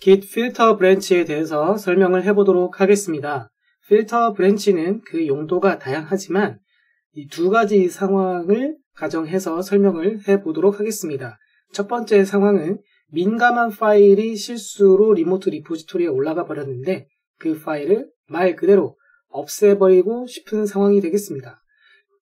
Git 필터 브랜치에 대해서 설명을 해보도록 하겠습니다. 필터 브랜치는 그 용도가 다양하지만 이 두 가지 상황을 가정해서 설명을 해보도록 하겠습니다. 첫 번째 상황은 민감한 파일이 실수로 리모트 리포지토리에 올라가 버렸는데 그 파일을 말 그대로 없애버리고 싶은 상황이 되겠습니다.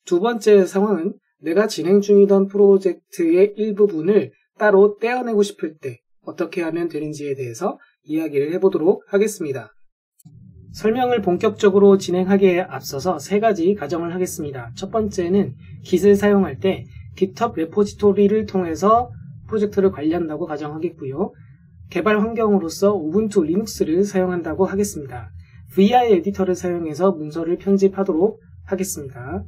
두 번째 상황은 내가 진행 중이던 프로젝트의 일부분을 따로 떼어내고 싶을 때 어떻게 하면 되는지에 대해서 이야기를 해보도록 하겠습니다. 설명을 본격적으로 진행하기에 앞서서 세 가지 가정을 하겠습니다. 첫 번째는 Git을 사용할 때 GitHub 레포지토리를 통해서 프로젝트를 관리한다고 가정하겠고요. 개발 환경으로서 우분투 리눅스를 사용한다고 하겠습니다. VI 에디터를 사용해서 문서를 편집하도록 하겠습니다.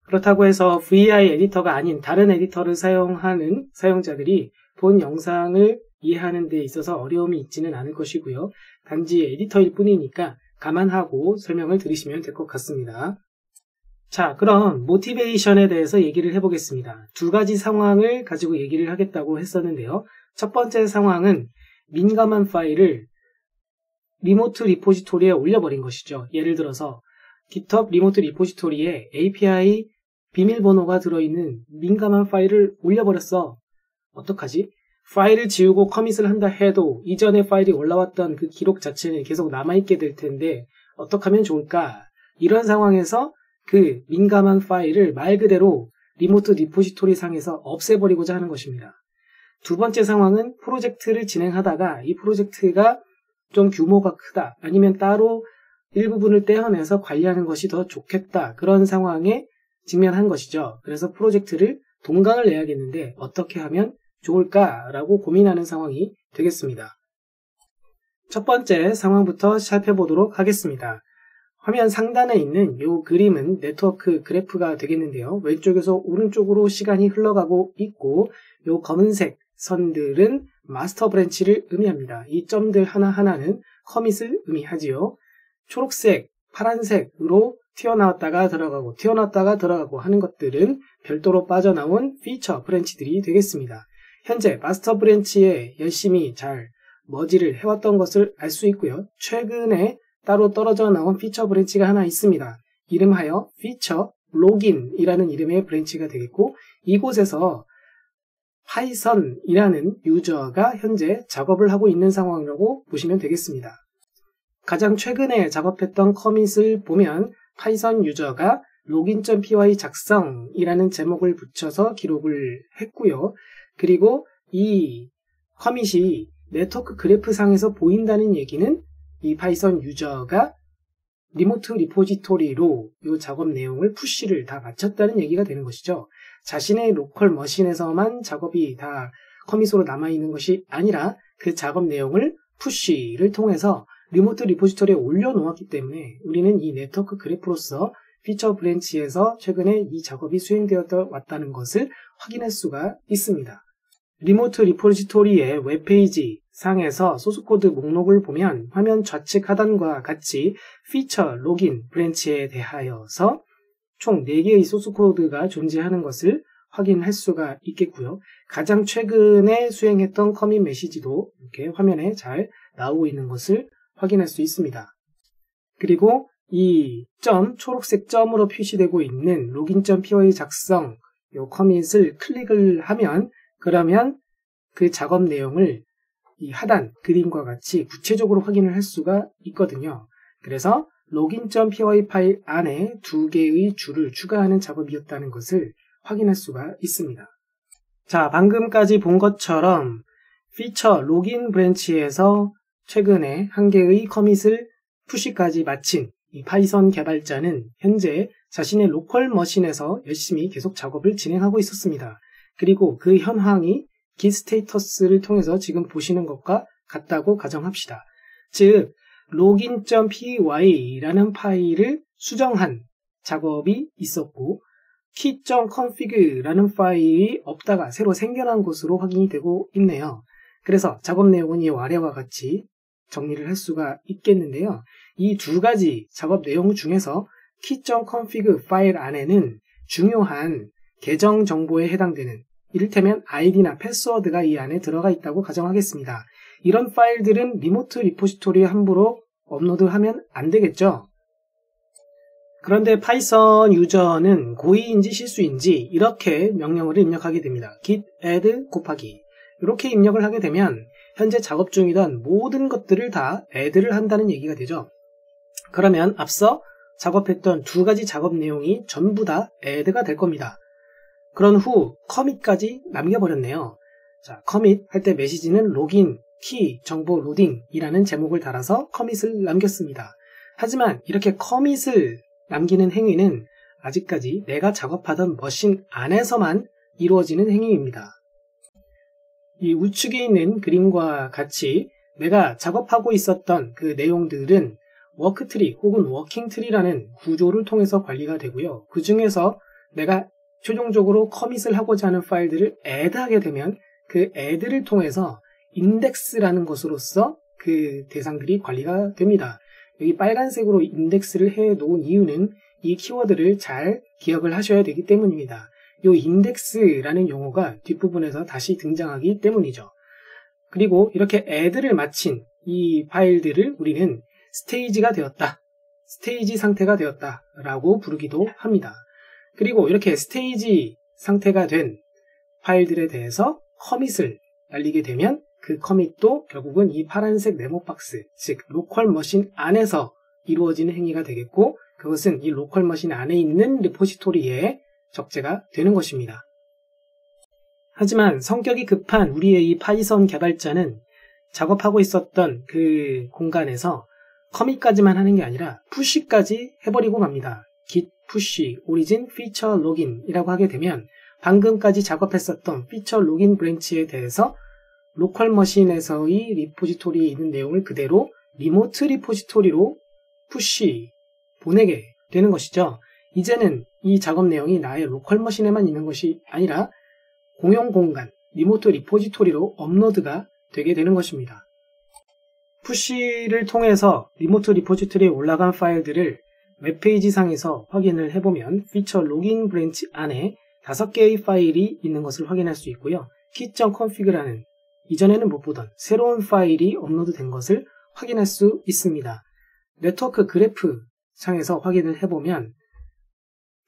그렇다고 해서 VI 에디터가 아닌 다른 에디터를 사용하는 사용자들이 본 영상을 이해하는 데 있어서 어려움이 있지는 않을 것이고요. 단지 에디터일 뿐이니까 감안하고 설명을 들으시면 될 것 같습니다. 자, 그럼 모티베이션에 대해서 얘기를 해보겠습니다. 두 가지 상황을 가지고 얘기를 하겠다고 했었는데요. 첫 번째 상황은 민감한 파일을 리모트 리포지토리에 올려버린 것이죠. 예를 들어서 GitHub 리모트 리포지토리에 API 비밀번호가 들어있는 민감한 파일을 올려버렸어. 어떡하지? 파일을 지우고 커밋을 한다 해도 이전에 파일이 올라왔던 그 기록 자체는 계속 남아있게 될 텐데 어떻게 하면 좋을까? 이런 상황에서 그 민감한 파일을 말 그대로 리모트 리포지토리 상에서 없애버리고자 하는 것입니다. 두 번째 상황은 프로젝트를 진행하다가 이 프로젝트가 좀 규모가 크다, 아니면 따로 일부분을 떼어내서 관리하는 것이 더 좋겠다, 그런 상황에 직면한 것이죠. 그래서 프로젝트를 동강을 내야겠는데 어떻게 하면 좋을까라고 고민하는 상황이 되겠습니다. 첫 번째 상황부터 살펴보도록 하겠습니다. 화면 상단에 있는 이 그림은 네트워크 그래프가 되겠는데요. 왼쪽에서 오른쪽으로 시간이 흘러가고 있고 이 검은색 선들은 마스터 브랜치를 의미합니다. 이 점들 하나하나는 커밋을 의미하지요. 초록색, 파란색으로 튀어나왔다가 들어가고 하는 것들은 별도로 빠져나온 피처 브랜치들이 되겠습니다. 현재 마스터 브랜치에 열심히 잘 머지를 해왔던 것을 알 수 있고요. 최근에 따로 떨어져 나온 피처 브랜치가 하나 있습니다. 이름하여 피처 로긴이라는 이름의 브랜치가 되겠고, 이곳에서 파이썬이라는 유저가 현재 작업을 하고 있는 상황이라고 보시면 되겠습니다. 가장 최근에 작업했던 커밋을 보면 파이썬 유저가 login.py 작성이라는 제목을 붙여서 기록을 했고요. 그리고 이 커밋이 네트워크 그래프 상에서 보인다는 얘기는 이 파이썬 유저가 리모트 리포지토리로 이 작업 내용을 푸시를 다 마쳤다는 얘기가 되는 것이죠. 자신의 로컬 머신에서만 작업이 다 커밋으로 남아있는 것이 아니라 그 작업 내용을 푸시를 통해서 리모트 리포지토리에 올려놓았기 때문에 우리는 이 네트워크 그래프로서 피처 브랜치에서 최근에 이 작업이 수행되어 왔다는 것을 확인할 수가 있습니다. 리모트 리포지토리의 웹페이지 상에서 소스코드 목록을 보면 화면 좌측 하단과 같이 피처 로긴 브랜치에 대하여서 총 4개의 소스코드가 존재하는 것을 확인할 수가 있겠고요. 가장 최근에 수행했던 커밋 메시지도 이렇게 화면에 잘 나오고 있는 것을 확인할 수 있습니다. 그리고 이 초록색 점으로 표시되고 있는 login.py 작성 이 커밋을 클릭을 하면 그러면 그 작업 내용을 이 하단 그림과 같이 구체적으로 확인을 할 수가 있거든요. 그래서 login.py 파일 안에 2개의 줄을 추가하는 작업이었다는 것을 확인할 수가 있습니다. 자, 방금까지 본 것처럼 피처 로긴 브랜치에서 최근에 1개의 커밋을 푸시까지 마친 이 파이썬 개발자는 현재 자신의 로컬 머신에서 열심히 계속 작업을 진행하고 있었습니다. 그리고 그 현황이 Git 스테이터스를 통해서 지금 보시는 것과 같다고 가정합시다. 즉, login.py라는 파일을 수정한 작업이 있었고 key.config라는 파일이 없다가 새로 생겨난 것으로 확인이 되고 있네요. 그래서 작업 내용은 이 아래와 같이 정리를 할 수가 있겠는데요. 이 두 가지 작업 내용 중에서 key.config 파일 안에는 중요한 계정 정보에 해당되는 이를테면 아이디나 패스워드가 이 안에 들어가 있다고 가정하겠습니다. 이런 파일들은 리모트 리포지토리에 함부로 업로드하면 안 되겠죠? 그런데 파이썬 유저는 고의인지 실수인지 이렇게 명령어를 입력하게 됩니다. git add 곱하기 이렇게 입력을 하게 되면 현재 작업 중이던 모든 것들을 다 add를 한다는 얘기가 되죠. 그러면 앞서 작업했던 두 가지 작업 내용이 전부 다 add가 될 겁니다. 그런 후 커밋까지 남겨버렸네요. 자, 커밋 할 때 메시지는 로긴, 키, 정보 로딩이라는 제목을 달아서 커밋을 남겼습니다. 하지만 이렇게 커밋을 남기는 행위는 아직까지 내가 작업하던 머신 안에서만 이루어지는 행위입니다. 이 우측에 있는 그림과 같이 내가 작업하고 있었던 그 내용들은 워크트리 혹은 워킹트리라는 구조를 통해서 관리가 되고요. 그 중에서 내가 최종적으로 커밋을 하고자 하는 파일들을 add하게 되면 그 add를 통해서 인덱스라는 것으로서 그 대상들이 관리가 됩니다. 여기 빨간색으로 인덱스를 해 놓은 이유는 이 키워드를 잘 기억을 하셔야 되기 때문입니다. 이 인덱스라는 용어가 뒷부분에서 다시 등장하기 때문이죠. 그리고 이렇게 add를 마친 이 파일들을 우리는 스테이지가 되었다, 스테이지 상태가 되었다 라고 부르기도 합니다. 그리고 이렇게 스테이지 상태가 된 파일들에 대해서 커밋을 날리게 되면 그 커밋도 결국은 이 파란색 네모박스, 즉 로컬 머신 안에서 이루어지는 행위가 되겠고, 그것은 이 로컬 머신 안에 있는 리포지토리에 적재가 되는 것입니다. 하지만 성격이 급한 우리의 이 파이썬 개발자는 작업하고 있었던 그 공간에서 커밋까지만 하는 게 아니라 푸시까지 해버리고 맙니다. git push origin feature login 이라고 하게 되면 방금까지 작업했었던 feature login 브랜치에 대해서 로컬 머신에서의 리포지토리에 있는 내용을 그대로 리모트 리포지토리로 푸시 보내게 되는 것이죠. 이제는 이 작업 내용이 나의 로컬 머신에만 있는 것이 아니라 공용 공간, 리모트 리포지토리로 업로드가 되게 되는 것입니다. 푸시를 통해서 리모트 리포지토리에 올라간 파일들을 웹페이지 상에서 확인을 해보면 피처 로깅 브랜치 안에 5개의 파일이 있는 것을 확인할 수 있고요. key.config라는 이전에는 못 보던 새로운 파일이 업로드된 것을 확인할 수 있습니다. 네트워크 그래프 상에서 확인을 해보면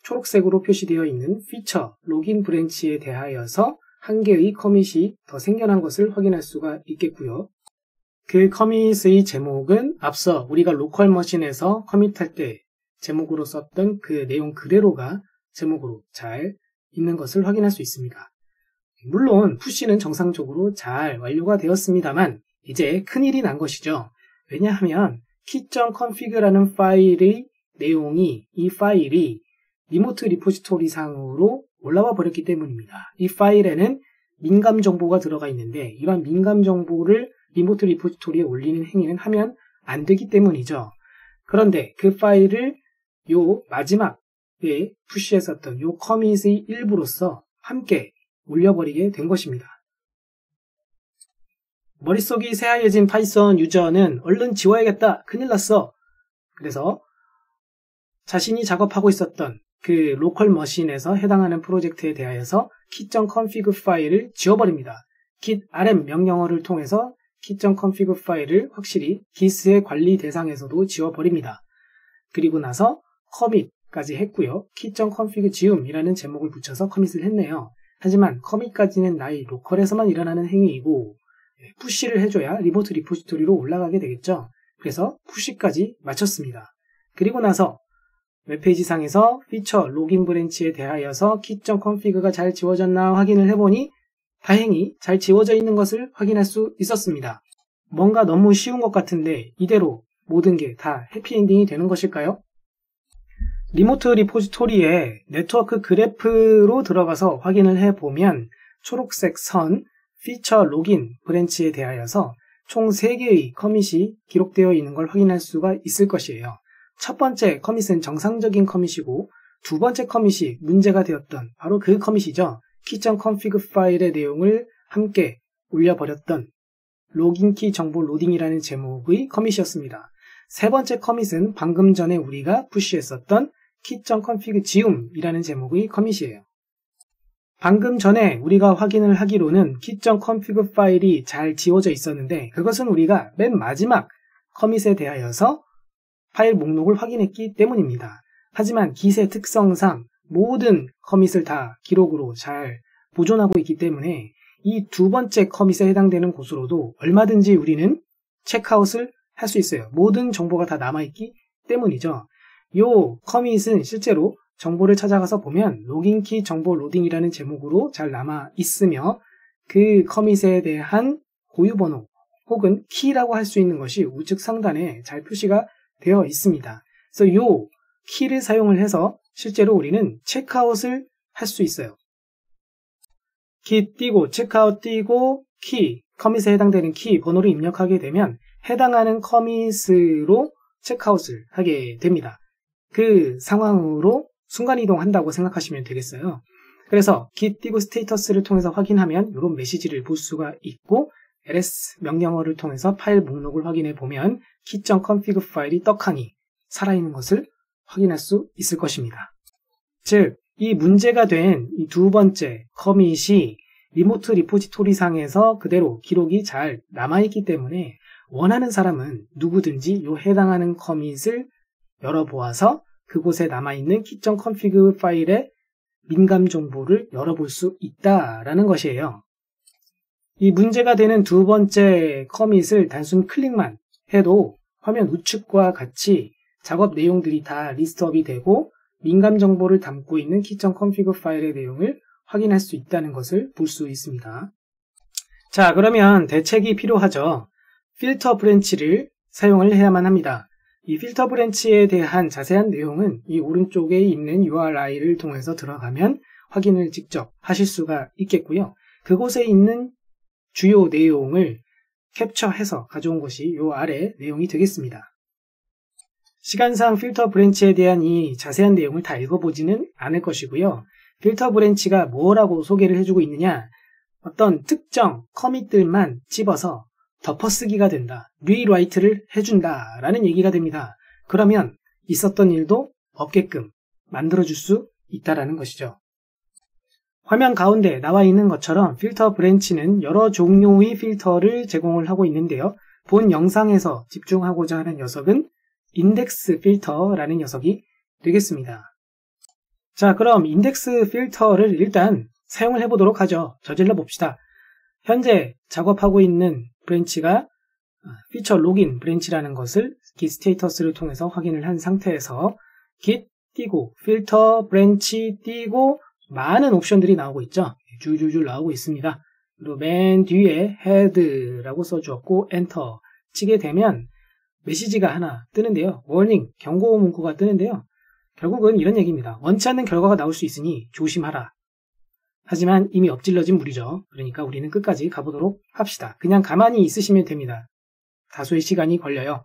초록색으로 표시되어 있는 피처 로깅 브랜치에 대하여서 한 개의 커밋이 더 생겨난 것을 확인할 수가 있겠고요. 그 커밋의 제목은 앞서 우리가 로컬 머신에서 커밋할 때 제목으로 썼던 그 내용 그대로가 제목으로 잘 있는 것을 확인할 수 있습니다. 물론 푸시는 정상적으로 잘 완료가 되었습니다만 이제 큰일이 난 것이죠. 왜냐하면 key.config라는 파일의 내용이 이 파일이 리모트 리포지토리 상으로 올라와 버렸기 때문입니다. 이 파일에는 민감 정보가 들어가 있는데 이러한 민감 정보를 리모트 리포지토리에 올리는 행위는 하면 안 되기 때문이죠. 그런데 그 파일을 요 마지막에 푸시했었던 요 커밋의 일부로서 함께 올려버리게 된 것입니다. 머릿속이 새하얘진 파이썬 유저는 얼른 지워야겠다, 큰일 났어. 그래서 자신이 작업하고 있었던 그 로컬 머신에서 해당하는 프로젝트에 대하여서 key.config 파일을 지워버립니다. git rm 명령어를 통해서 key.config 파일을 확실히 git의 관리 대상에서도 지워버립니다. 그리고 나서 커밋까지 했고요. key.config 지움이라는 제목을 붙여서 커밋을 했네요. 하지만 커밋까지는 나의 로컬에서만 일어나는 행위이고 푸시를 해줘야 리모트 리포지토리로 올라가게 되겠죠. 그래서 푸시까지 마쳤습니다. 그리고 나서 웹페이지 상에서 피처 로깅 브랜치에 대하여서 key.config가 잘 지워졌나 확인을 해보니 다행히 잘 지워져 있는 것을 확인할 수 있었습니다. 뭔가 너무 쉬운 것 같은데 이대로 모든 게 다 해피엔딩이 되는 것일까요? 리모트 리포지토리에 네트워크 그래프로 들어가서 확인을 해보면 초록색 선 피처 로깅 브랜치에 대하여서 총 3개의 커밋이 기록되어 있는 걸 확인할 수가 있을 것이에요. 첫 번째 커밋은 정상적인 커밋이고 두 번째 커밋이 문제가 되었던 바로 그 커밋이죠. key.config 파일의 내용을 함께 올려버렸던 로깅키 정보 로딩이라는 제목의 커밋이었습니다. 세 번째 커밋은 방금 전에 우리가 푸시했었던 key.config 지움이라는 제목의 커밋이에요. 방금 전에 우리가 확인을 하기로는 key.config 파일이 잘 지워져 있었는데 그것은 우리가 맨 마지막 커밋에 대하여서 파일 목록을 확인했기 때문입니다. 하지만 Git의 특성상 모든 커밋을 다 기록으로 잘 보존하고 있기 때문에 이 두 번째 커밋에 해당되는 곳으로도 얼마든지 우리는 체크아웃을 할 수 있어요. 모든 정보가 다 남아있기 때문이죠. 이 커밋은 실제로 정보를 찾아가서 보면 로깅키 정보 로딩이라는 제목으로 잘 남아 있으며 그 커밋에 대한 고유번호 혹은 키라고 할 수 있는 것이 우측 상단에 잘 표시가 되어 있습니다. 그래서 이 키를 사용을 해서 실제로 우리는 체크아웃을 할 수 있어요. 키 띄고 체크아웃 띄고 키, 커밋에 해당되는 키 번호를 입력하게 되면 해당하는 커밋으로 체크아웃을 하게 됩니다. 그 상황으로 순간이동한다고 생각하시면 되겠어요. 그래서 기 띄고 스테이터스를 통해서 확인하면 이런 메시지를 볼 수가 있고 ls 명령어를 통해서 파일 목록을 확인해 보면 key.config 파일이 떡하니 살아있는 것을 확인할 수 있을 것입니다. 즉, 이 문제가 된 이 두 번째 커밋이 리모트 리포지토리 상에서 그대로 기록이 잘 남아있기 때문에 원하는 사람은 누구든지 이 해당하는 커밋을 열어보아서 그곳에 남아있는 key.config 파일의 민감 정보를 열어볼 수 있다라는 것이에요. 이 문제가 되는 두 번째 커밋을 단순 클릭만 해도 화면 우측과 같이 작업 내용들이 다 리스트업이 되고 민감 정보를 담고 있는 key.config 파일의 내용을 확인할 수 있다는 것을 볼 수 있습니다. 자, 그러면 대책이 필요하죠. 필터 브랜치를 사용을 해야만 합니다. 이 필터 브랜치에 대한 자세한 내용은 이 오른쪽에 있는 URI를 통해서 들어가면 확인을 직접 하실 수가 있겠고요. 그곳에 있는 주요 내용을 캡처해서 가져온 것이 이 아래 내용이 되겠습니다. 시간상 필터 브랜치에 대한 이 자세한 내용을 다 읽어보지는 않을 것이고요. 필터 브랜치가 뭐라고 소개를 해주고 있느냐, 어떤 특정 커밋들만 집어서 덮어쓰기가 된다, 리라이트를 해준다 라는 얘기가 됩니다. 그러면 있었던 일도 없게끔 만들어줄 수 있다라는 것이죠. 화면 가운데 나와 있는 것처럼 필터 브랜치는 여러 종류의 필터를 제공을 하고 있는데요. 본 영상에서 집중하고자 하는 녀석은 인덱스 필터라는 녀석이 되겠습니다. 자, 그럼 인덱스 필터를 일단 사용을 해보도록 하죠. 저질러 봅시다. 현재 작업하고 있는 브랜치가 피처 로긴 브랜치라는 것을 git 스테이터스를 통해서 확인을 한 상태에서 git 띄고 필터 브랜치 띄고 많은 옵션들이 나오고 있죠. 줄줄줄 나오고 있습니다. 그리고 맨 뒤에 head라고 써주었고 엔터 치게 되면 메시지가 하나 뜨는데요. 워닝, 경고 문구가 뜨는데요. 결국은 이런 얘기입니다. 원치 않는 결과가 나올 수 있으니 조심하라. 하지만 이미 엎질러진 물이죠. 그러니까 우리는 끝까지 가보도록 합시다. 그냥 가만히 있으시면 됩니다. 다소의 시간이 걸려요.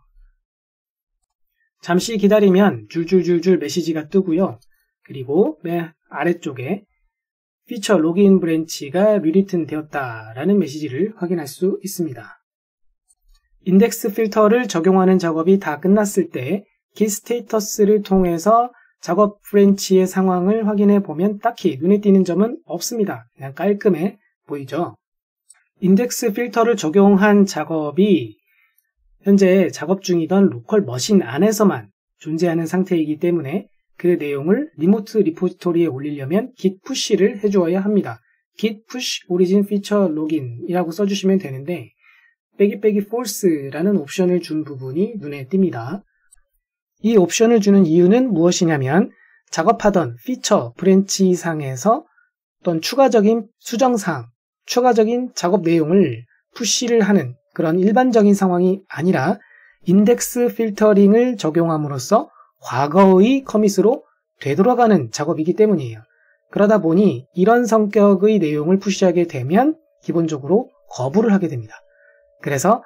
잠시 기다리면 줄줄줄줄 메시지가 뜨고요. 그리고 맨 아래쪽에 피처 로그인 브랜치가 리리튼 되었다라는 메시지를 확인할 수 있습니다. 인덱스 필터를 적용하는 작업이 다 끝났을 때 git 스테이터스를 통해서 작업 브랜치의 상황을 확인해 보면 딱히 눈에 띄는 점은 없습니다. 그냥 깔끔해 보이죠? 인덱스 필터를 적용한 작업이 현재 작업 중이던 로컬 머신 안에서만 존재하는 상태이기 때문에 그 내용을 리모트 리포지토리에 올리려면 git push를 해주어야 합니다. git push origin feature login 이라고 써주시면 되는데 빼기 false라는 옵션을 준 부분이 눈에 띕니다. 이 옵션을 주는 이유는 무엇이냐면 작업하던 피처 브랜치 상에서 어떤 추가적인 수정사항, 추가적인 작업 내용을 푸시를 하는 그런 일반적인 상황이 아니라 인덱스 필터링을 적용함으로써 과거의 커밋으로 되돌아가는 작업이기 때문이에요. 그러다 보니 이런 성격의 내용을 푸시하게 되면 기본적으로 거부를 하게 됩니다. 그래서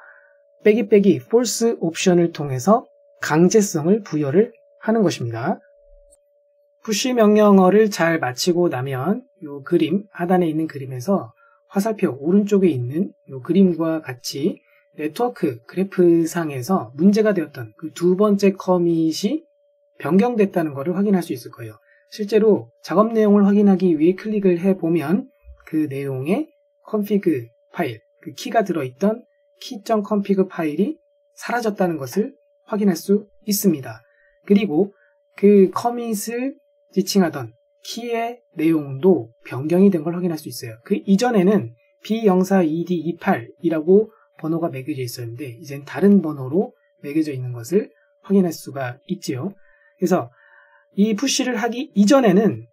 빼기 false 옵션을 통해서 강제성을 부여를 하는 것입니다. 푸시 명령어를 잘 마치고 나면 이 그림, 하단에 있는 그림에서 화살표 오른쪽에 있는 이 그림과 같이 네트워크 그래프상에서 문제가 되었던 그 두 번째 커밋이 변경됐다는 것을 확인할 수 있을 거예요. 실제로 작업 내용을 확인하기 위해 클릭을 해보면 그 내용의 config 파일, 그 키가 들어있던 key.config 파일이 사라졌다는 것을 확인할 수 있습니다. 그리고 그 커밋을 지칭하던 키의 내용도 변경이 된 걸 확인할 수 있어요. 그 이전에는 B04ED28이라고 번호가 매겨져 있었는데 이젠 다른 번호로 매겨져 있는 것을 확인할 수가 있지요. 그래서 이 푸시를 하기 이전에는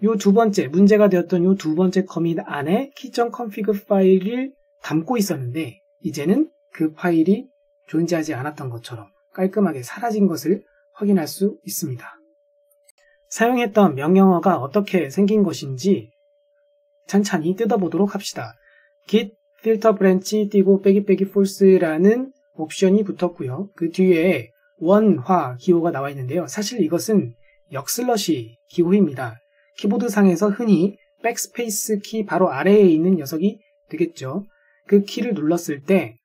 요 두 번째, 문제가 되었던 요 두 번째 커밋 안에 key.config 파일을 담고 있었는데 이제는 그 파일이 존재하지 않았던 것처럼 깔끔하게 사라진 것을 확인할 수 있습니다. 사용했던 명령어가 어떻게 생긴 것인지 찬찬히 뜯어보도록 합시다. git filter branch 띄고 빼기 false라는 옵션이 붙었고요. 그 뒤에 원화 기호가 나와 있는데요. 사실 이것은 역슬러시 기호입니다. 키보드 상에서 흔히 백스페이스 키 바로 아래에 있는 녀석이 되겠죠. 그 키를 눌렀을 때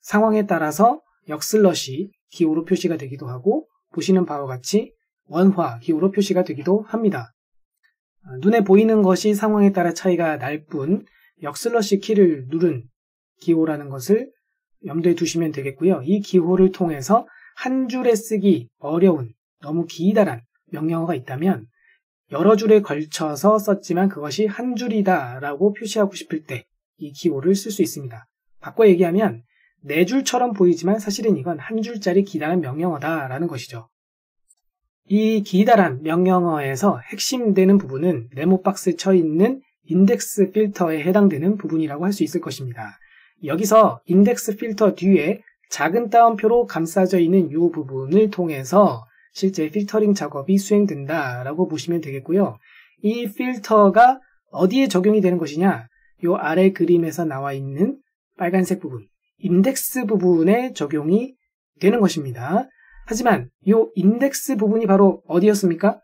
상황에 따라서 역슬러시 기호로 표시가 되기도 하고 보시는 바와 같이 원화 기호로 표시가 되기도 합니다. 눈에 보이는 것이 상황에 따라 차이가 날 뿐 역슬러시 키를 누른 기호라는 것을 염두에 두시면 되겠고요. 이 기호를 통해서 한 줄에 쓰기 어려운 너무 기다란 명령어가 있다면 여러 줄에 걸쳐서 썼지만 그것이 한 줄이다 라고 표시하고 싶을 때 이 기호를 쓸 수 있습니다. 바꿔 얘기하면 네 줄처럼 보이지만 사실은 이건 한 줄짜리 기다란 명령어다 라는 것이죠. 이 기다란 명령어에서 핵심되는 부분은 네모박스에 쳐 있는 인덱스 필터에 해당되는 부분이라고 할 수 있을 것입니다. 여기서 인덱스 필터 뒤에 작은 따옴표로 감싸져 있는 이 부분을 통해서 실제 필터링 작업이 수행된다라고 보시면 되겠고요. 이 필터가 어디에 적용이 되는 것이냐? 이 아래 그림에서 나와 있는 빨간색 부분, 인덱스 부분에 적용이 되는 것입니다. 하지만 이 인덱스 부분이 바로 어디였습니까?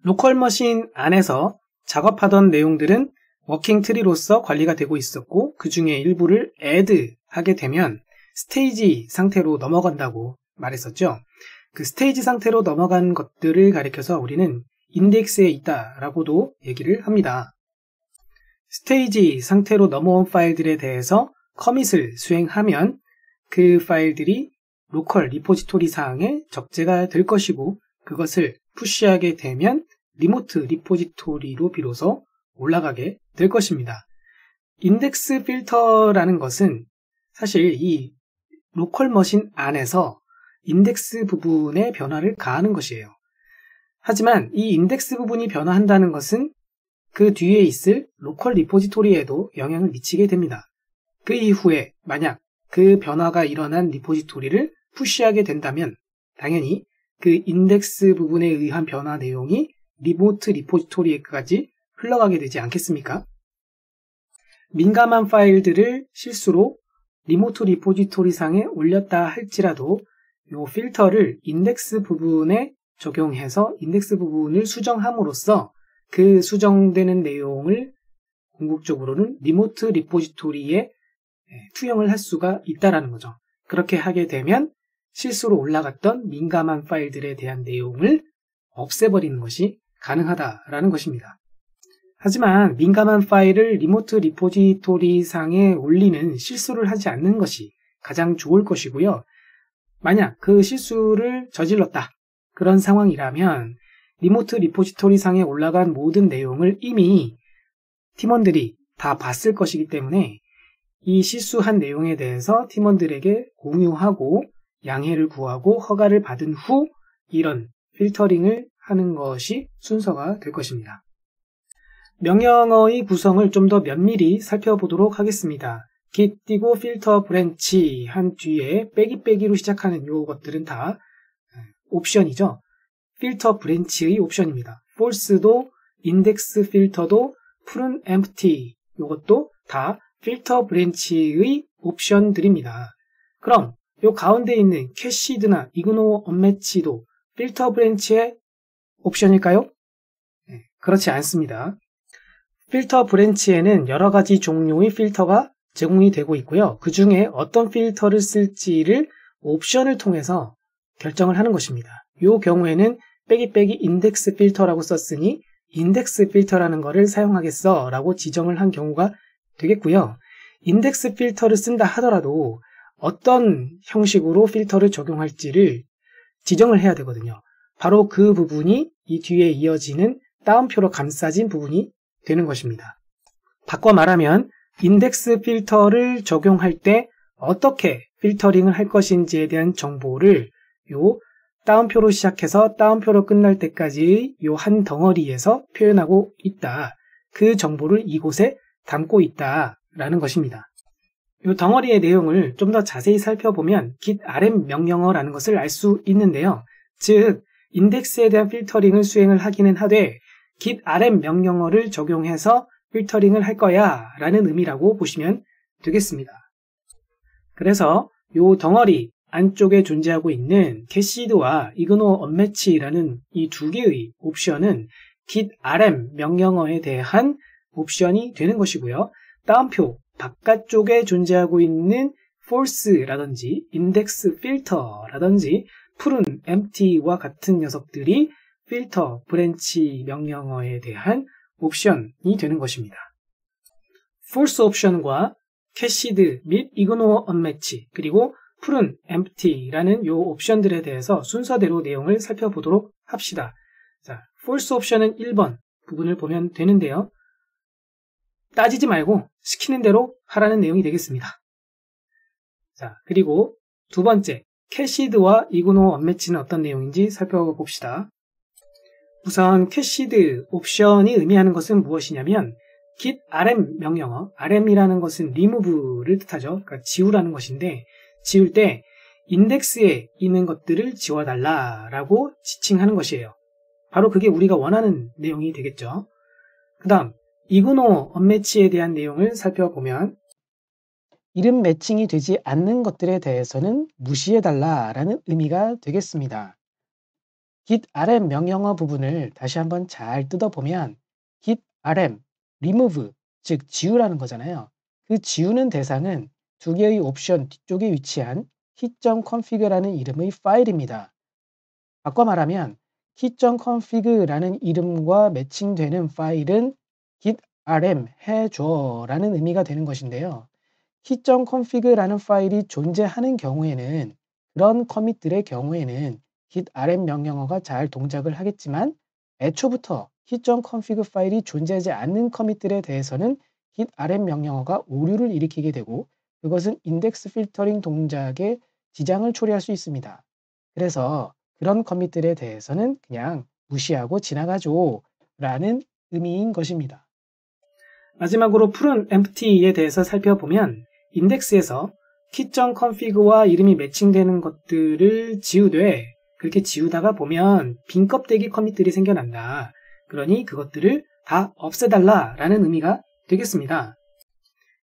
로컬 머신 안에서 작업하던 내용들은 워킹 트리로서 관리가 되고 있었고 그 중에 일부를 add 하게 되면 스테이지 상태로 넘어간다고 말했었죠. 그 스테이지 상태로 넘어간 것들을 가리켜서 우리는 인덱스에 있다라고도 얘기를 합니다. 스테이지 상태로 넘어온 파일들에 대해서 커밋을 수행하면 그 파일들이 로컬 리포지토리 상에 적재가 될 것이고 그것을 푸시하게 되면 리모트 리포지토리로 비로소 올라가게 될 것입니다. 인덱스 필터라는 것은 사실 이 로컬 머신 안에서 인덱스 부분에 변화를 가하는 것이에요. 하지만 이 인덱스 부분이 변화한다는 것은 그 뒤에 있을 로컬 리포지토리에도 영향을 미치게 됩니다. 그 이후에 만약 그 변화가 일어난 리포지토리를 푸시하게 된다면 당연히 그 인덱스 부분에 의한 변화 내용이 리모트 리포지토리에까지 흘러가게 되지 않겠습니까? 민감한 파일들을 실수로 리모트 리포지토리 상에 올렸다 할지라도 이 필터를 인덱스 부분에 적용해서 인덱스 부분을 수정함으로써 그 수정되는 내용을 궁극적으로는 리모트 리포지토리에 투영을 할 수가 있다는 거죠. 그렇게 하게 되면 실수로 올라갔던 민감한 파일들에 대한 내용을 없애버리는 것이 가능하다라는 것입니다. 하지만 민감한 파일을 리모트 리포지토리 상에 올리는 실수를 하지 않는 것이 가장 좋을 것이고요. 만약 그 실수를 저질렀다. 그런 상황이라면 리모트 리포지토리 상에 올라간 모든 내용을 이미 팀원들이 다 봤을 것이기 때문에 이 실수한 내용에 대해서 팀원들에게 공유하고 양해를 구하고 허가를 받은 후 이런 필터링을 하는 것이 순서가 될 것입니다. 명령어의 구성을 좀 더 면밀히 살펴보도록 하겠습니다. git 띄고 filter branch 한 뒤에 빼기로 시작하는 요것들은 다 옵션이죠. filter branch의 옵션입니다. false도 index filter도 푸른 empty 요것도 다 filter branch의 옵션들입니다. 그럼 요 가운데 있는 cached나 ignore unmatch도 filter branch의 옵션일까요? 그렇지 않습니다. 필터 브랜치에는 여러 가지 종류의 필터가 제공이 되고 있고요. 그 중에 어떤 필터를 쓸지를 옵션을 통해서 결정을 하는 것입니다. 이 경우에는 빼기 인덱스 필터라고 썼으니 인덱스 필터라는 거를 사용하겠어 라고 지정을 한 경우가 되겠고요. 인덱스 필터를 쓴다 하더라도 어떤 형식으로 필터를 적용할지를 지정을 해야 되거든요. 바로 그 부분이 이 뒤에 이어지는 따옴표로 감싸진 부분이 되는 것입니다. 바꿔 말하면 인덱스 필터를 적용할 때 어떻게 필터링을 할 것인지에 대한 정보를 요 따옴표로 시작해서 따옴표로 끝날 때까지 요 한 덩어리에서 표현하고 있다. 그 정보를 이곳에 담고 있다라는 것입니다. 이 덩어리의 내용을 좀 더 자세히 살펴보면 git rm 명령어라는 것을 알 수 있는데요. 즉 인덱스에 대한 필터링을 수행을 하기는 하되 git rm 명령어를 적용해서 필터링을 할 거야 라는 의미라고 보시면 되겠습니다. 그래서 이 덩어리 안쪽에 존재하고 있는 캐시드와 이그노 언매치라는 이 두 개의 옵션은 git rm 명령어에 대한 옵션이 되는 것이고요. 따옴표 바깥쪽에 존재하고 있는 false라든지 index filter라든지 푸른 empty와 같은 녀석들이 필터 브랜치 명령어에 대한 옵션이 되는 것입니다. false 옵션과 캐시드 및 ignore unmatch 그리고 푸른 empty라는 이 옵션들에 대해서 순서대로 내용을 살펴보도록 합시다. 자, false 옵션은 1번 부분을 보면 되는데요. 따지지 말고 시키는 대로 하라는 내용이 되겠습니다. 자, 그리고 두 번째, 캐시드와 이그노 언매치는 어떤 내용인지 살펴봅시다. 우선 캐시드 옵션이 의미하는 것은 무엇이냐면 git rm 명령어, rm이라는 것은 remove를 뜻하죠. 그러니까 지우라는 것인데 지울 때 인덱스에 있는 것들을 지워달라라고 지칭하는 것이에요. 바로 그게 우리가 원하는 내용이 되겠죠. 그 다음 이그노 언매치에 대한 내용을 살펴보면 이름 매칭이 되지 않는 것들에 대해서는 무시해달라라는 의미가 되겠습니다. git rm 명령어 부분을 다시 한번 잘 뜯어보면 git rm, remove, 즉 지우라는 거잖아요. 그 지우는 대상은 두 개의 옵션 뒤쪽에 위치한 key.config라는 이름의 파일입니다. 바꿔 말하면 key.config라는 이름과 매칭되는 파일은 git rm 해줘라는 의미가 되는 것인데요. key.config라는 파일이 존재하는 경우에는 그런 커밋들의 경우에는 git rm 명령어가 잘 동작을 하겠지만 애초부터 key.config 파일이 존재하지 않는 커밋들에 대해서는 git rm 명령어가 오류를 일으키게 되고 그것은 인덱스 필터링 동작에 지장을 초래할 수 있습니다. 그래서 그런 커밋들에 대해서는 그냥 무시하고 지나가죠 라는 의미인 것입니다. 마지막으로 푸른 empty에 대해서 살펴보면 인덱스에서 key.config와 이름이 매칭되는 것들을 지우되 그렇게 지우다가 보면 빈 껍데기 커밋들이 생겨난다. 그러니 그것들을 다 없애달라 라는 의미가 되겠습니다.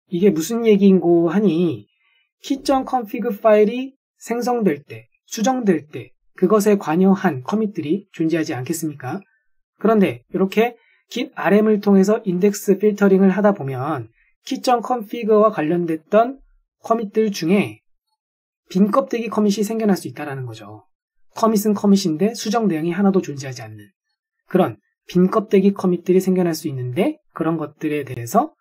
이게 무슨 얘기인고 하니 key.config 파일이 생성될 때, 수정될 때 그것에 관여한 커밋들이 존재하지 않겠습니까? 그런데 이렇게 git rm을 통해서 인덱스 필터링을 하다 보면 key.config와 관련됐던 커밋들 중에 빈 껍데기 커밋이 생겨날 수 있다는 거죠. 커밋은 커밋인데 수정 내용이 하나도 존재하지 않는 그런 빈 껍데기 커밋들이 생겨날 수 있는데 그런 것들에 대해서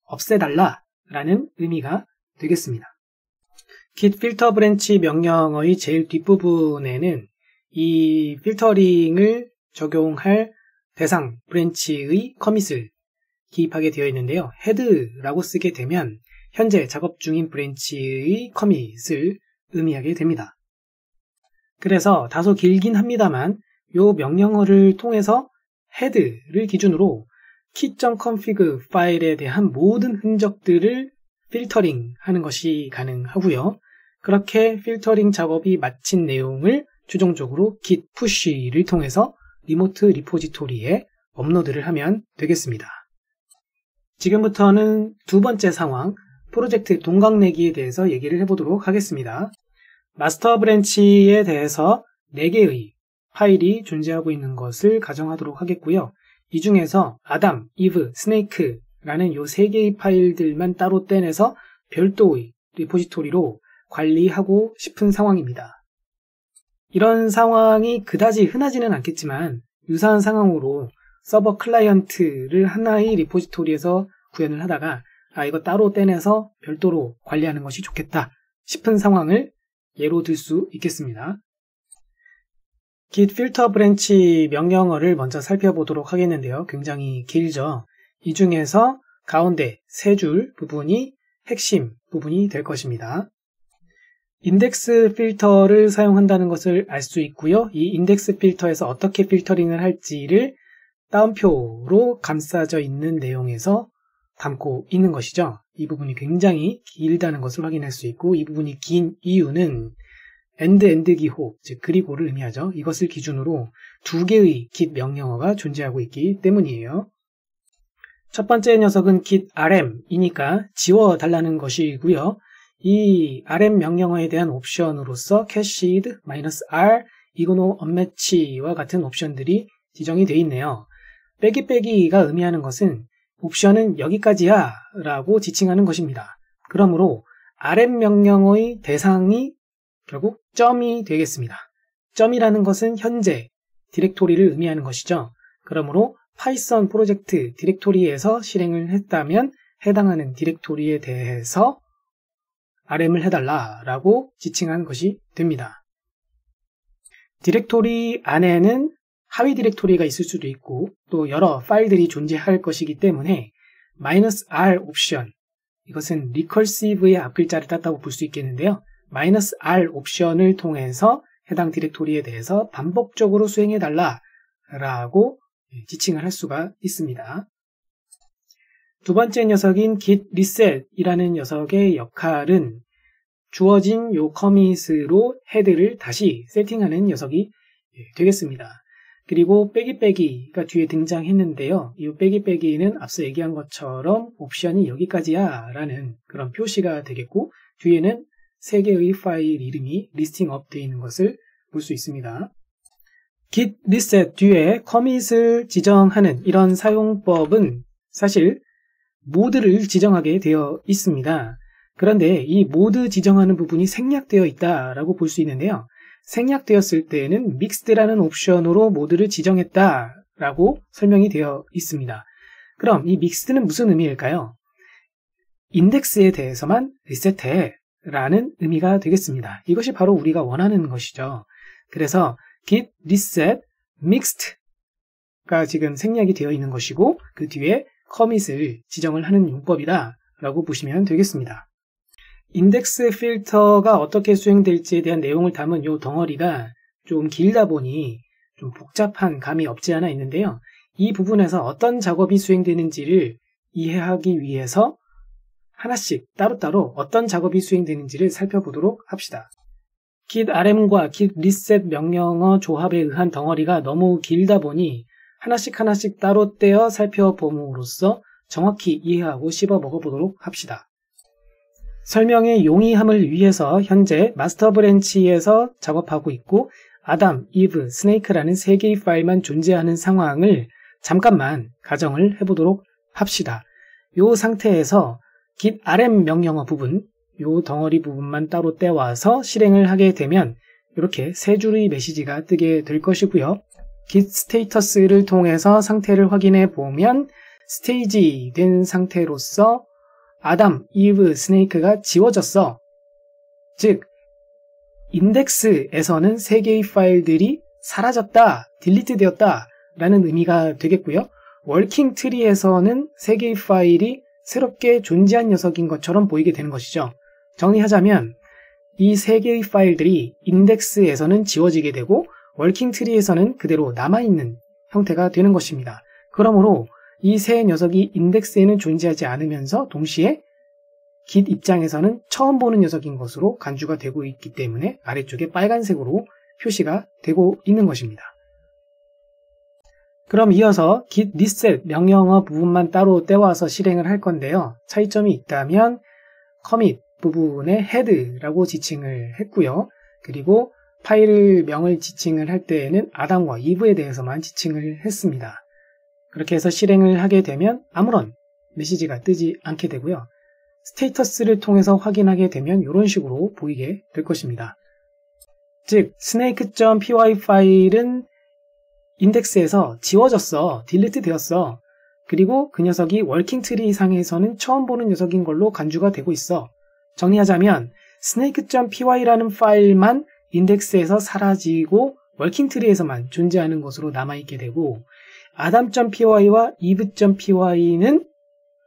없애달라라는 의미가 되겠습니다. git filter branch 명령어의 제일 뒷부분에는 이 필터링을 적용할 대상 브랜치의 커밋을 기입하게 되어 있는데요. head라고 쓰게 되면 현재 작업 중인 브랜치의 커밋을 의미하게 됩니다. 그래서 다소 길긴 합니다만 이 명령어를 통해서 head를 기준으로 key.config 파일에 대한 모든 흔적들을 필터링 하는 것이 가능하고요. 그렇게 필터링 작업이 마친 내용을 최종적으로 git push를 통해서 리모트 리포지토리에 업로드를 하면 되겠습니다. 지금부터는 두 번째 상황, 프로젝트 동강내기에 대해서 얘기를 해보도록 하겠습니다. 마스터 브랜치에 대해서 4개의 파일이 존재하고 있는 것을 가정하도록 하겠고요. 이 중에서 아담, 이브, 스네이크라는 이 3개의 파일들만 따로 떼내서 별도의 리포지토리로 관리하고 싶은 상황입니다. 이런 상황이 그다지 흔하지는 않겠지만 유사한 상황으로 서버 클라이언트를 하나의 리포지토리에서 구현을 하다가 이거 따로 떼내서 별도로 관리하는 것이 좋겠다 싶은 상황을 예로 들 수 있겠습니다. git filter branch 명령어를 먼저 살펴보도록 하겠는데요. 굉장히 길죠. 이 중에서 가운데 세 줄 부분이 핵심 부분이 될 것입니다. 인덱스 필터를 사용한다는 것을 알 수 있고요. 이 인덱스 필터에서 어떻게 필터링을 할지를 따옴표로 감싸져 있는 내용에서 담고 있는 것이죠. 이 부분이 굉장히 길다는 것을 확인할 수 있고, 이 부분이 긴 이유는 엔드 기호, 즉 그리고를 의미하죠. 이것을 기준으로 두 개의 git 명령어가 존재하고 있기 때문이에요. 첫 번째 녀석은 git rm이니까 지워달라는 것이고요. 이 rm 명령어에 대한 옵션으로서 cached -r 이그노 unmatch와 같은 옵션들이 지정이 되어 있네요. 빼기가 의미하는 것은 옵션은 여기까지야 라고 지칭하는 것입니다. 그러므로 rm 명령어의 대상이 결국 점이 되겠습니다. 점이라는 것은 현재 디렉토리를 의미하는 것이죠. 그러므로 파이썬 프로젝트 디렉토리에서 실행을 했다면 해당하는 디렉토리에 대해서 rm을 해달라라고 지칭한 것이 됩니다. 디렉토리 안에는 하위 디렉토리가 있을 수도 있고 또 여러 파일들이 존재할 것이기 때문에 -r 옵션, 이것은 recursive의 앞글자를 땄다고 볼 수 있겠는데요. -r 옵션을 통해서 해당 디렉토리에 대해서 반복적으로 수행해달라라고 지칭을 할 수가 있습니다. 두 번째 녀석인 git reset이라는 녀석의 역할은 주어진 요 커밋으로 헤드를 다시 세팅하는 녀석이 되겠습니다. 그리고 빼기가 뒤에 등장했는데요. 이 빼기는 앞서 얘기한 것처럼 옵션이 여기까지야 라는 그런 표시가 되겠고, 뒤에는 세 개의 파일 이름이 리스팅업 되어 있는 것을 볼 수 있습니다. git reset 뒤에 커밋을 지정하는 이런 사용법은 사실 모드를 지정하게 되어 있습니다. 그런데 이 모드 지정하는 부분이 생략되어 있다라고 볼 수 있는데요. 생략되었을 때에는 mixed라는 옵션으로 모드를 지정했다라고 설명이 되어 있습니다. 그럼 이 mixed는 무슨 의미일까요? 인덱스에 대해서만 리셋해 라는 의미가 되겠습니다. 이것이 바로 우리가 원하는 것이죠. 그래서 git reset mixed가 지금 생략이 되어 있는 것이고, 그 뒤에 커밋을 지정을 하는 용법이다 라고 보시면 되겠습니다. 인덱스 필터가 어떻게 수행될지에 대한 내용을 담은 이 덩어리가 좀 길다 보니 좀 복잡한 감이 없지 않아 있는데요. 이 부분에서 어떤 작업이 수행되는지를 이해하기 위해서 하나씩 따로따로 어떤 작업이 수행되는지를 살펴보도록 합시다. git rm과 git reset 명령어 조합에 의한 덩어리가 너무 길다 보니 하나씩 따로 떼어 살펴봄으로써 정확히 이해하고 씹어 먹어보도록 합시다. 설명의 용이함을 위해서 현재 마스터 브랜치에서 작업하고 있고 아담, 이브, 스네이크라는 세 개의 파일만 존재하는 상황을 잠깐만 가정을 해보도록 합시다. 이 상태에서 git rm 명령어 부분, 이 덩어리 부분만 따로 떼와서 실행을 하게 되면 이렇게 세 줄의 메시지가 뜨게 될 것이고요. git 스테이터스를 통해서 상태를 확인해 보면 스테이지 된 상태로서 아담, 이브, 스네이크가 지워졌어. 즉 인덱스에서는 세 개의 파일들이 사라졌다, 딜리트 되었다 라는 의미가 되겠고요. 워킹 트리에서는 세 개의 파일이 새롭게 존재한 녀석인 것처럼 보이게 되는 것이죠. 정리하자면 이 세 개의 파일들이 인덱스에서는 지워지게 되고 워킹 트리에서는 그대로 남아있는 형태가 되는 것입니다. 그러므로 이 세 녀석이 인덱스에는 존재하지 않으면서 동시에 git 입장에서는 처음 보는 녀석인 것으로 간주가 되고 있기 때문에 아래쪽에 빨간색으로 표시가 되고 있는 것입니다. 그럼 이어서 git reset 명령어 부분만 따로 떼와서 실행을 할 건데요. 차이점이 있다면 commit 부분에 head라고 지칭을 했고요. 그리고 파일 명을 지칭을 할 때에는 아담과 이브에 대해서만 지칭을 했습니다. 그렇게 해서 실행을 하게 되면 아무런 메시지가 뜨지 않게 되고요. 스테이터스를 통해서 확인하게 되면 이런 식으로 보이게 될 것입니다. 즉 snake.py 파일은 인덱스에서 지워졌어. 딜리트 되었어. 그리고 그 녀석이 워킹트리 상에서는 처음 보는 녀석인 걸로 간주가 되고 있어. 정리하자면 snake.py라는 파일만 인덱스에서 사라지고 워킹트리에서만 존재하는 것으로 남아있게 되고 adam.py와 eve.py는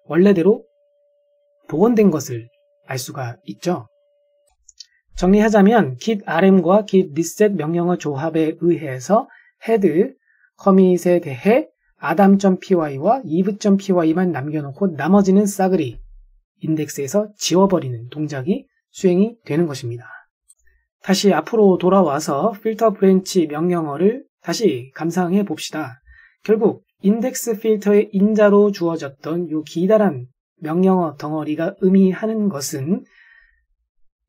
원래대로 복원된 것을 알 수가 있죠. 정리하자면 git rm과 git reset 명령어 조합에 의해서 head 커밋에 대해 adam.py와 eve.py만 남겨놓고 나머지는 싸그리 인덱스에서 지워버리는 동작이 수행이 되는 것입니다. 다시 앞으로 돌아와서 필터 브랜치 명령어를 다시 감상해 봅시다. 결국 인덱스 필터의 인자로 주어졌던 이 기다란 명령어 덩어리가 의미하는 것은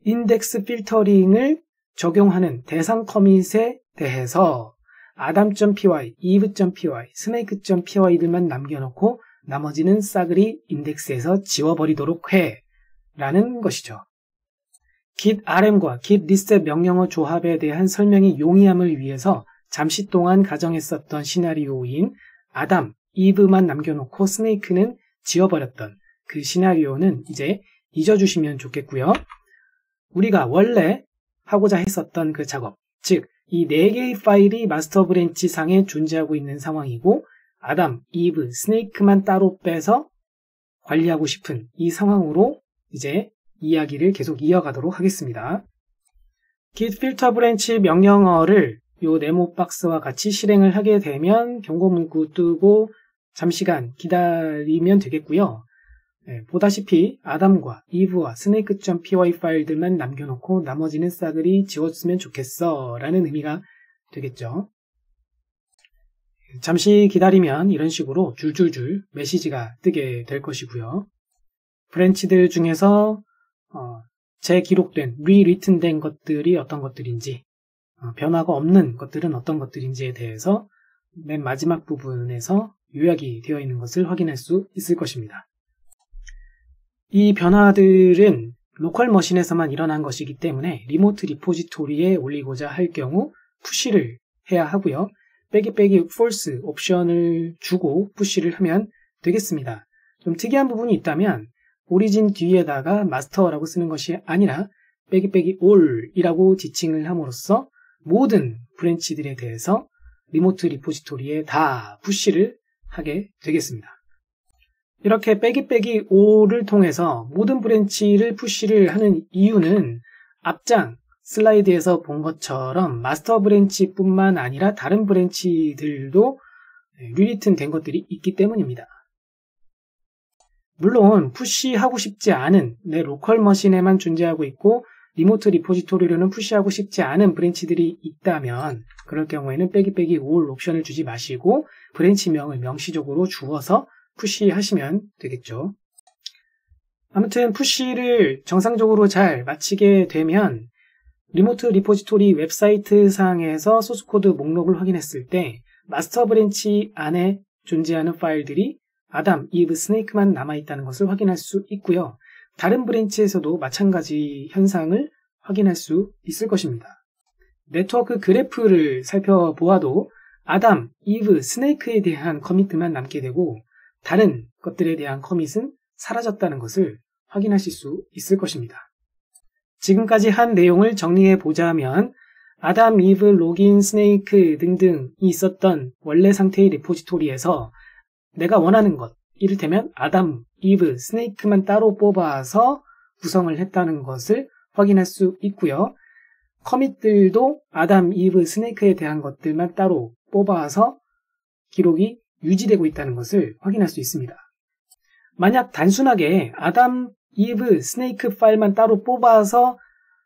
인덱스 필터링을 적용하는 대상 커밋에 대해서 adam.py, eve.py, snake.py들만 남겨놓고 나머지는 싸그리 인덱스에서 지워버리도록 해 라는 것이죠. git rm과 git reset 명령어 조합에 대한 설명이 용이함을 위해서 잠시 동안 가정했었던 시나리오인 adam, eve만 남겨놓고 snake는 지워버렸던 그 시나리오는 이제 잊어주시면 좋겠고요. 우리가 원래 하고자 했었던 그 작업, 즉 이 4개의 파일이 마스터 브랜치 상에 존재하고 있는 상황이고 adam, eve, snake만 따로 빼서 관리하고 싶은 이 상황으로 이제 이야기를 계속 이어가도록 하겠습니다. git filter branch 명령어를 요 네모 박스와 같이 실행을 하게 되면 경고 문구 뜨고 잠시간 기다리면 되겠고요. 보다시피 adam과 eve와 snake.py 파일들만 남겨놓고 나머지는 싸그리 지웠으면 좋겠어 라는 의미가 되겠죠. 잠시 기다리면 이런 식으로 줄줄줄 메시지가 뜨게 될 것이고요. 브랜치들 중에서 재기록된, 리리튼된 것들이 어떤 것들인지, 변화가 없는 것들은 어떤 것들인지에 대해서 맨 마지막 부분에서 요약이 되어 있는 것을 확인할 수 있을 것입니다. 이 변화들은 로컬 머신에서만 일어난 것이기 때문에 리모트 리포지토리에 올리고자 할 경우 푸시를 해야 하고요. 빼기 false 옵션을 주고 푸시를 하면 되겠습니다. 좀 특이한 부분이 있다면 오리진 뒤에다가 마스터라고 쓰는 것이 아니라 빼기 all이라고 지칭을 함으로써 모든 브랜치들에 대해서 리모트 리포지토리에 다 푸시를 하게 되겠습니다. 이렇게 빼기 all을 통해서 모든 브랜치를 푸시를 하는 이유는 앞장 슬라이드에서 본 것처럼 마스터 브랜치뿐만 아니라 다른 브랜치들도 리리튼 된 것들이 있기 때문입니다. 물론 푸시하고 싶지 않은 내 로컬 머신에만 존재하고 있고 리모트 리포지토리로는 푸시하고 싶지 않은 브랜치들이 있다면 그럴 경우에는 빼기 all 옵션을 주지 마시고 브랜치명을 명시적으로 주어서 푸시하시면 되겠죠. 아무튼 푸시를 정상적으로 잘 마치게 되면 리모트 리포지토리 웹사이트 상에서 소스코드 목록을 확인했을 때 마스터 브랜치 안에 존재하는 파일들이 adam, eve, snake만 남아있다는 것을 확인할 수 있고요. 다른 브랜치에서도 마찬가지 현상을 확인할 수 있을 것입니다. 네트워크 그래프를 살펴보아도 adam, eve, snake에 대한 커밋만 남게 되고 다른 것들에 대한 커밋은 사라졌다는 것을 확인하실 수 있을 것입니다. 지금까지 한 내용을 정리해 보자면 adam, eve, login, snake 등등이 있었던 원래 상태의 리포지토리에서 내가 원하는 것, 이를테면 adam, eve, snake만 따로 뽑아서 구성을 했다는 것을 확인할 수 있고요. 커밋들도 adam, eve, snake에 대한 것들만 따로 뽑아서 기록이 유지되고 있다는 것을 확인할 수 있습니다. 만약 단순하게 adam, eve, snake 파일만 따로 뽑아서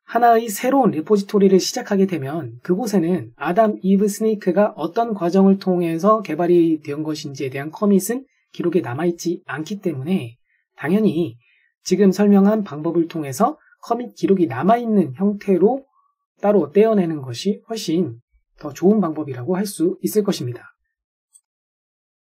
하나의 새로운 리포지토리를 시작하게 되면 그곳에는 adam, eve, snake가 어떤 과정을 통해서 개발이 된 것인지에 대한 커밋은 기록에 남아있지 않기 때문에 당연히 지금 설명한 방법을 통해서 커밋 기록이 남아있는 형태로 따로 떼어내는 것이 훨씬 더 좋은 방법이라고 할 수 있을 것입니다.